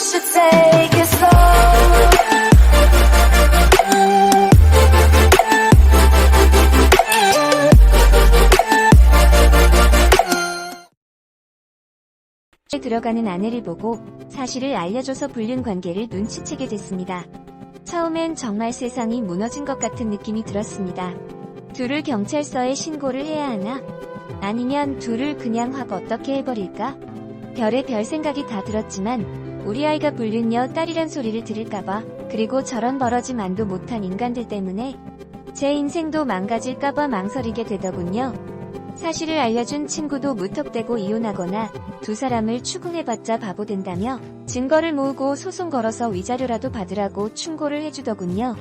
should take it slow. 들어가는 아내를 보고 사실을 알려줘서 불륜 관계를 눈치채게 됐습니다. 처음엔 정말 세상이 무너진 것 같은 느낌이 들었습니다. 둘을 경찰서에 신고를 해야 하나? 아니면 둘을 그냥 확 어떻게 해버릴까? 별의별 생각이 다 들었지만 우리 아이가 불륜녀 딸이란 소리를 들을까봐, 그리고 저런 벌어짐 안도 못한 인간들 때문에 제 인생도 망가질까봐 망설이게 되더군요. 사실을 알려준 친구도 무턱대고 이혼하거나 두 사람을 추궁해봤자 바보 된다며 증거를 모으고 소송 걸어서 위자료라도 받으라고 충고를 해주더군요.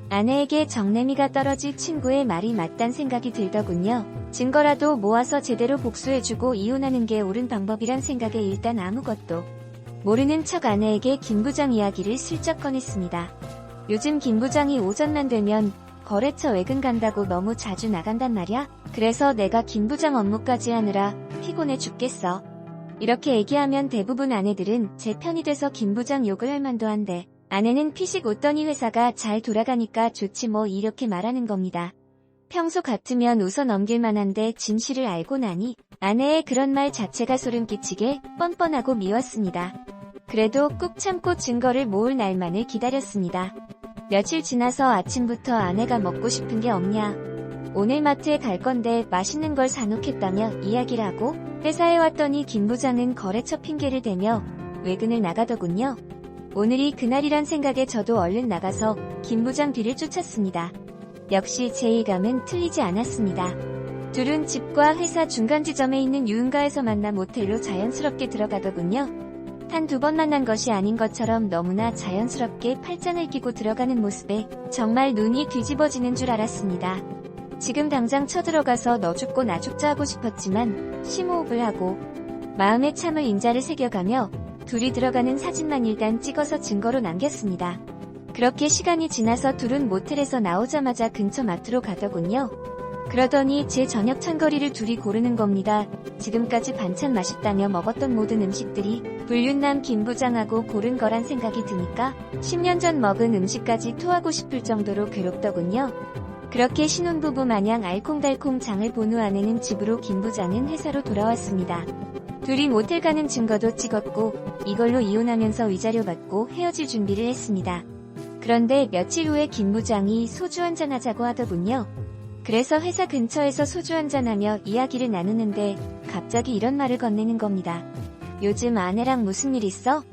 아내에게 정내미가 떨어질 친구의 말이 맞단 생각이 들더군요. 증거라도 모아서 제대로 복수해주고 이혼하는 게 옳은 방법이란 생각에 일단 아무것도 모르는 척 아내에게 김 부장 이야기를 슬쩍 꺼냈습니다. 요즘 김 부장이 오전만 되면 거래처 외근 간다고 너무 자주 나간단 말이야? 그래서 내가 김 부장 업무까지 하느라 피곤해 죽겠어. 이렇게 얘기하면 대부분 아내들은 제 편이 돼서 김 부장 욕을 할 만도 한데, 아내는 피식 웃더니 회사가 잘 돌아가니까 좋지 뭐 이렇게 말하는 겁니다. 평소 같으면 웃어 넘길 만한데 진실을 알고 나니 아내의 그런 말 자체가 소름 끼치게 뻔뻔하고 미웠습니다. 그래도 꾹 참고 증거를 모을 날만을 기다렸습니다. 며칠 지나서 아침부터 아내가 먹고 싶은 게 없냐, 오늘 마트에 갈 건데 맛있는 걸 사놓겠다며 이야기를 하고 회사에 왔더니 김 부장은 거래처 핑계를 대며 외근을 나가더군요. 오늘이 그날이란 생각에 저도 얼른 나가서 김 부장 뒤를 쫓았습니다. 역시 제 예감은 틀리지 않았습니다. 둘은 집과 회사 중간 지점에 있는 유흥가에서 만나 모텔로 자연스럽게 들어가더군요. 한두 번 만난 것이 아닌 것처럼 너무나 자연스럽게 팔짱을 끼고 들어가는 모습에 정말 눈이 뒤집어지는 줄 알았습니다. 지금 당장 쳐들어가서 너 죽고 나 죽자 하고 싶었지만 심호흡을 하고 마음에 참을 인자를 새겨가며 둘이 들어가는 사진만 일단 찍어서 증거로 남겼습니다. 그렇게 시간이 지나서 둘은 모텔에서 나오자마자 근처 마트로 가더군요. 그러더니 제 저녁 찬거리를 둘이 고르는 겁니다. 지금까지 반찬 맛있다며 먹었던 모든 음식들이 불륜남 김 부장하고 고른 거란 생각이 드니까 10년 전 먹은 음식까지 토하고 싶을 정도로 괴롭더군요. 그렇게 신혼부부 마냥 알콩달콩 장을 본 후 아내는 집으로, 김 부장은 회사로 돌아왔습니다. 둘이 모텔 가는 증거도 찍었고 이걸로 이혼하면서 위자료 받고 헤어질 준비를 했습니다. 그런데 며칠 후에 김 부장이 소주 한잔 하자고 하더군요. 그래서 회사 근처에서 소주 한잔하며 이야기를 나누는데 갑자기 이런 말을 건네는 겁니다. 요즘 아내랑 무슨 일 있어?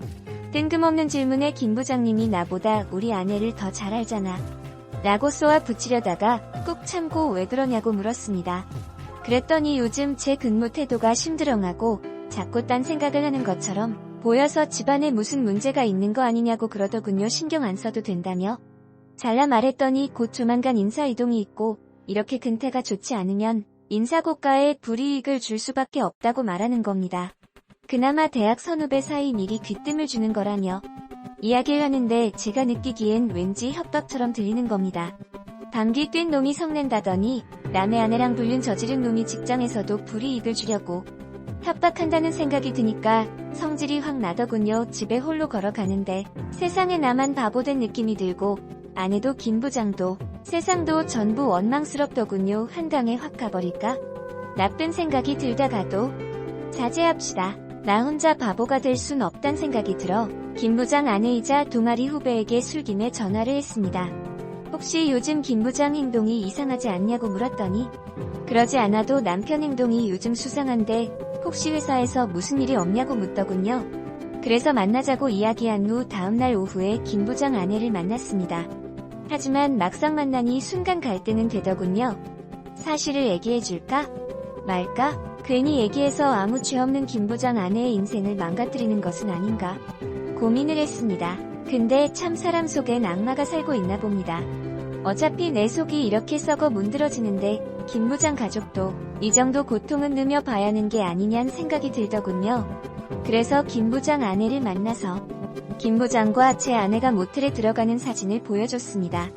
뜬금없는 질문에 김 부장님이 나보다 우리 아내를 더 잘 알잖아 라고 쏘아 붙이려다가 꾹 참고 왜 그러냐고 물었습니다. 그랬더니 요즘 제 근무 태도가 심드렁하고 자꾸 딴 생각을 하는 것처럼 보여서 집안에 무슨 문제가 있는 거 아니냐고 그러더군요. 신경 안 써도 된다며. 잘라 말했더니 곧 조만간 인사이동이 있고 이렇게 근태가 좋지 않으면 인사고과에 불이익을 줄 수밖에 없다고 말하는 겁니다. 그나마 대학 선후배 사이 미리 귀뜸을 주는 거라며 이야기를 하는데 제가 느끼기엔 왠지 협박처럼 들리는 겁니다. 방귀 뀐 놈이 성낸다더니 남의 아내랑 불륜 저지른 놈이 직장에서도 불이익을 주려고 협박한다는 생각이 드니까 성질이 확 나더군요. 집에 홀로 걸어가는데 세상에 나만 바보된 느낌이 들고 아내도 김 부장도 세상도 전부 원망스럽더군요. 한강에 확 가버릴까? 나쁜 생각이 들다가도 자제합시다. 나 혼자 바보가 될 순 없단 생각이 들어 김 부장 아내이자 동아리 후배에게 술김에 전화를 했습니다. 혹시 요즘 김 부장 행동이 이상하지 않냐고 물었더니 그러지 않아도 남편 행동이 요즘 수상한데 혹시 회사에서 무슨 일이 없냐고 묻더군요. 그래서 만나자고 이야기한 후 다음날 오후에 김 부장 아내를 만났습니다. 하지만 막상 만나니 순간 갈등은 되더군요. 사실을 얘기해줄까? 말까? 괜히 얘기해서 아무 죄 없는 김 부장 아내의 인생을 망가뜨리는 것은 아닌가 고민을 했습니다. 근데 참 사람 속엔 악마가 살고 있나 봅니다. 어차피 내 속이 이렇게 썩어 문드러지는데 김 부장 가족도 이 정도 고통은 느며봐야 하는 게 아니냐는 생각이 들더군요. 그래서 김 부장 아내를 만나서 김 부장과 제 아내가 모텔에 들어가는 사진을 보여줬습니다.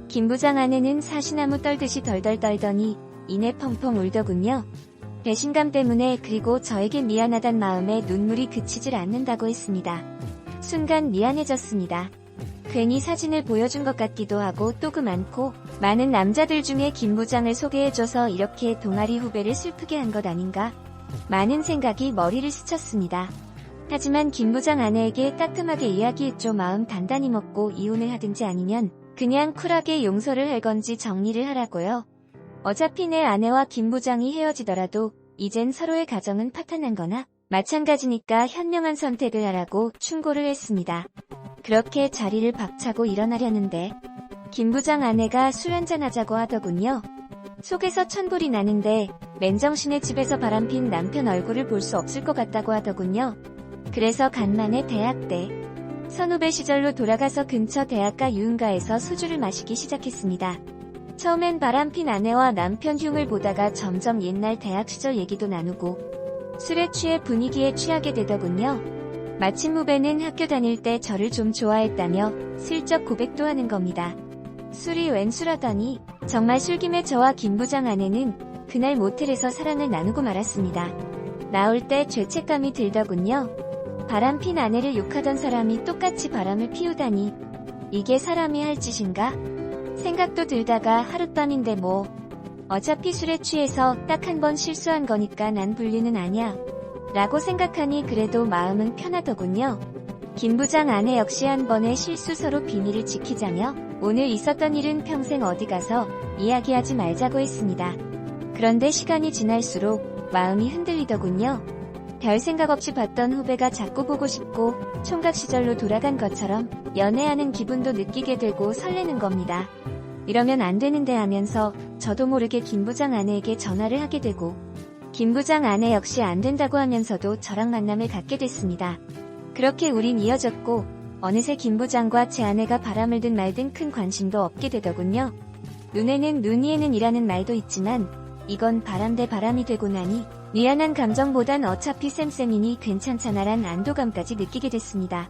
김 부장 아내는 사시나무 떨듯이 덜덜 떨더니 이내 펑펑 울더군요. 배신감 때문에, 그리고 저에게 미안하단 마음에 눈물이 그치질 않는다고 했습니다. 순간 미안해졌습니다. 괜히 사진을 보여준 것 같기도 하고 또 그 많은 남자들 중에 김 부장을 소개해줘서 이렇게 동아리 후배를 슬프게 한 것 아닌가? 많은 생각이 머리를 스쳤습니다. 하지만 김 부장 아내에게 따끔하게 이야기했죠. 마음 단단히 먹고 이혼을 하든지 아니면 그냥 쿨하게 용서를 할 건지 정리를 하라고요. 어차피 내 아내와 김 부장이 헤어지더라도 이젠 서로의 가정은 파탄난 거나 마찬가지니까 현명한 선택을 하라고 충고를 했습니다. 그렇게 자리를 박차고 일어나려는데 김 부장 아내가 술 한잔 하자고 하더군요. 속에서 천불이 나는데 맨정신에 집에서 바람핀 남편 얼굴을 볼 수 없을 것 같다고 하더군요. 그래서 간만에 대학 때 선후배 시절로 돌아가서 근처 대학가 유흥가에서 소주를 마시기 시작했습니다. 처음엔 바람핀 아내와 남편 흉을 보다가 점점 옛날 대학 시절 얘기도 나누고 술에 취해 분위기에 취하게 되더군요. 마침 후배는 학교 다닐 때 저를 좀 좋아했다며 슬쩍 고백도 하는 겁니다. 술이 웬 술하더니 정말 술김에 저와 김 부장 아내는 그날 모텔에서 사랑을 나누고 말았습니다. 나올 때 죄책감이 들더군요. 바람핀 아내를 욕하던 사람이 똑같이 바람을 피우다니 이게 사람이 할 짓인가? 생각도 들다가 하룻밤인데 뭐 어차피 술에 취해서 딱 한 번 실수한 거니까 난 불륜은 아냐 라고 생각하니 그래도 마음은 편하더군요. 김 부장 아내 역시 한 번의 실수 서로 비밀을 지키자며 오늘 있었던 일은 평생 어디 가서 이야기하지 말자고 했습니다. 그런데 시간이 지날수록 마음이 흔들리더군요. 별 생각 없이 봤던 후배가 자꾸 보고 싶고 총각 시절로 돌아간 것처럼 연애하는 기분도 느끼게 되고 설레는 겁니다. 이러면 안 되는데 하면서 저도 모르게 김 부장 아내에게 전화를 하게 되고 김 부장 아내 역시 안 된다고 하면서도 저랑 만남을 갖게 됐습니다. 그렇게 우린 이어졌고 어느새 김 부장과 제 아내가 바람을 든 말든 큰 관심도 없게 되더군요. 눈에는 눈 위에는 이라는 말도 있지만 이건 바람 대 바람이 되고 나니 미안한 감정보단 어차피 쌤쌤이니 괜찮잖아란 안도감까지 느끼게 됐습니다.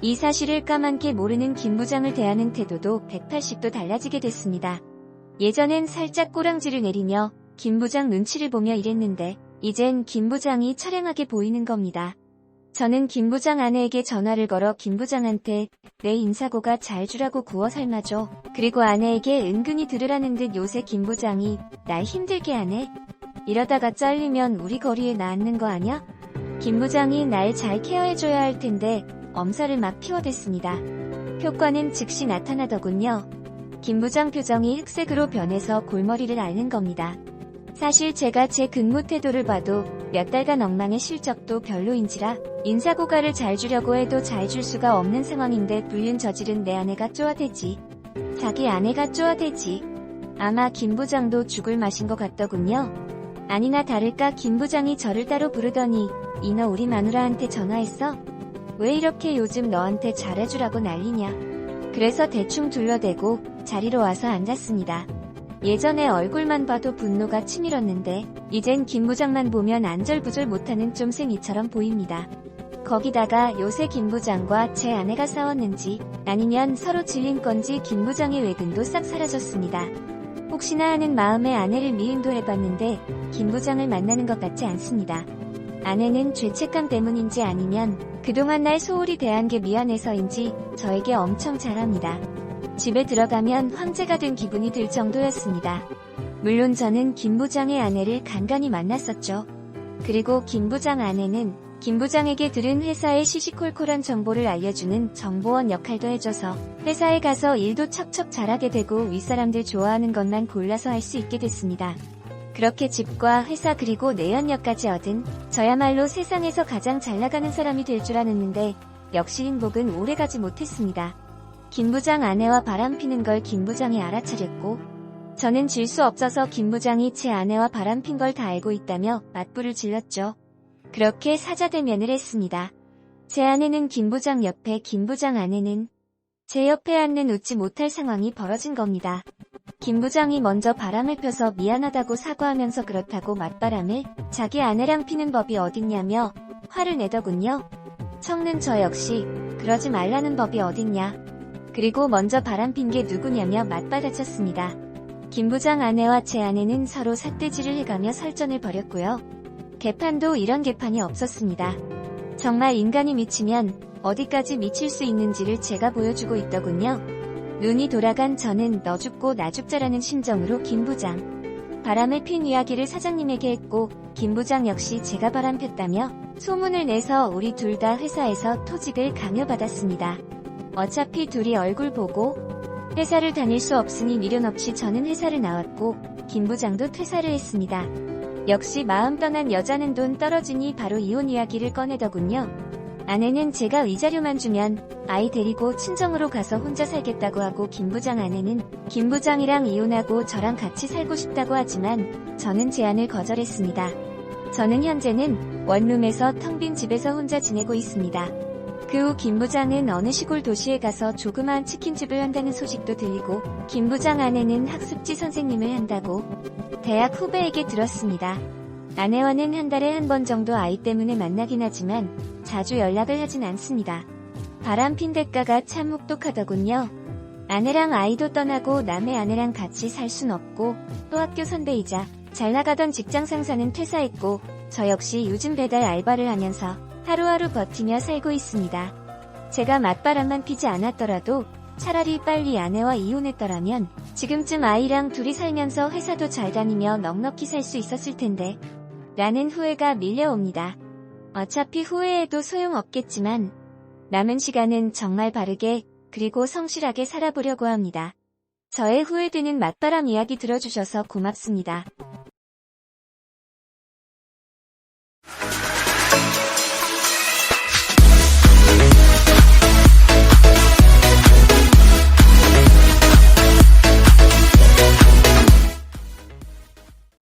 이 사실을 까맣게 모르는 김 부장을 대하는 태도도 180도 달라지게 됐습니다. 예전엔 살짝 꼬랑지를 내리며 김 부장 눈치를 보며 일했는데 이젠 김 부장이 처량하게 보이는 겁니다. 저는 김 부장 아내에게 전화를 걸어 김 부장한테 내 인사고가 잘 주라고 구워 삶아줘. 그리고 아내에게 은근히 들으라는 듯 요새 김 부장이 날 힘들게 하네. 이러다가 잘리면 우리 거리에 나앉는 거 아냐? 김 부장이 날 잘 케어해줘야 할 텐데 엄살을 막 피워댔습니다. 효과는 즉시 나타나더군요. 김 부장 표정이 흑색으로 변해서 골머리를 앓는 겁니다. 사실 제가 제 근무 태도를 봐도 몇 달간 엉망의 실적도 별로인지라 인사고가를 잘 주려고 해도 잘 줄 수가 없는 상황인데 불륜 저지른 내 아내가 쪼아대지. 자기 아내가 쪼아대지. 아마 김 부장도 죽을 맛인 것 같더군요. 아니나 다를까 김 부장이 저를 따로 부르더니 이너 우리 마누라한테 전화했어? 왜 이렇게 요즘 너한테 잘해주라고 난리냐. 그래서 대충 둘러대고 자리로 와서 앉았습니다. 예전에 얼굴만 봐도 분노가 치밀었는데 이젠 김 부장만 보면 안절부절 못하는 쫌생이처럼 보입니다. 거기다가 요새 김 부장과 제 아내가 싸웠는지 아니면 서로 질린 건지 김 부장의 외근도 싹 사라졌습니다. 혹시나 하는 마음에 아내를 미행도 해봤는데 김 부장을 만나는 것 같지 않습니다. 아내는 죄책감 때문인지 아니면 그동안 날 소홀히 대한 게 미안해서인지 저에게 엄청 잘합니다. 집에 들어가면 황제가 된 기분이 들 정도였습니다. 물론 저는 김 부장의 아내를 간간히 만났었죠. 그리고 김 부장 아내는 김 부장에게 들은 회사의 시시콜콜한 정보를 알려주는 정보원 역할도 해줘서 회사에 가서 일도 척척 잘하게 되고 윗사람들 좋아하는 것만 골라서 할 수 있게 됐습니다. 그렇게 집과 회사 그리고 내연녀까지 얻은 저야말로 세상에서 가장 잘나가는 사람이 될 줄 알았는데 역시 행복은 오래가지 못했습니다. 김 부장 아내와 바람피는 걸 김 부장이 알아차렸고 저는 질 수 없어서 김 부장이 제 아내와 바람핀 걸 다 알고 있다며 맞불을 질렀죠. 그렇게 사자대면을 했습니다. 제 아내는 김 부장 옆에 김 부장 아내는 제 옆에 앉는 웃지 못할 상황이 벌어진 겁니다. 김 부장이 먼저 바람을 펴서 미안하다고 사과하면서 그렇다고 맞바람을 자기 아내랑 피는 법이 어딨냐며 화를 내더군요. 척는 저 역시 그러지 말라는 법이 어딨냐. 그리고 먼저 바람핀 게 누구냐며 맞받아쳤습니다. 김 부장 아내와 제 아내는 서로 삿대질을 해가며 설전을 벌였고요. 개판도 이런 개판이 없었습니다. 정말 인간이 미치면 어디까지 미칠 수 있는지를 제가 보여주고 있더군요. 눈이 돌아간 저는 너 죽고 나 죽자라는 심정으로 김 부장. 바람을 핀 이야기를 사장님에게 했고 김 부장 역시 제가 바람 폈다며 소문을 내서 우리 둘 다 회사에서 토직을 강요받았습니다. 어차피 둘이 얼굴 보고 회사를 다닐 수 없으니 미련 없이 저는 회사를 나왔고 김 부장도 퇴사를 했습니다. 역시 마음 떠난 여자는 돈 떨어지니 바로 이혼 이야기를 꺼내더군요. 아내는 제가 위자료만 주면 아이 데리고 친정으로 가서 혼자 살겠다고 하고 김 부장 아내는 김 부장이랑 이혼하고 저랑 같이 살고 싶다고 하지만 저는 제안을 거절했습니다. 저는 현재는 원룸에서 텅 빈 집에서 혼자 지내고 있습니다. 그 후 김 부장은 어느 시골 도시에 가서 조그마한 치킨집을 한다는 소식도 들리고 김 부장 아내는 학습지 선생님을 한다고 대학 후배에게 들었습니다. 아내와는 한 달에 한 번 정도 아이 때문에 만나긴 하지만 자주 연락을 하진 않습니다. 바람핀 대가가 참 혹독하더군요. 아내랑 아이도 떠나고 남의 아내랑 같이 살 순 없고 또 학교 선배이자 잘 나가던 직장 상사는 퇴사했고 저 역시 요즘 배달 알바를 하면서 하루하루 버티며 살고 있습니다. 제가 맞바람만 피지 않았더라도 차라리 빨리 아내와 이혼했더라면 지금쯤 아이랑 둘이 살면서 회사도 잘 다니며 넉넉히 살 수 있었을 텐데 라는 후회가 밀려옵니다. 어차피 후회해도 소용없겠지만 남은 시간은 정말 바르게 그리고 성실하게 살아보려고 합니다. 저의 후회되는 맞바람 이야기 들어주셔서 고맙습니다.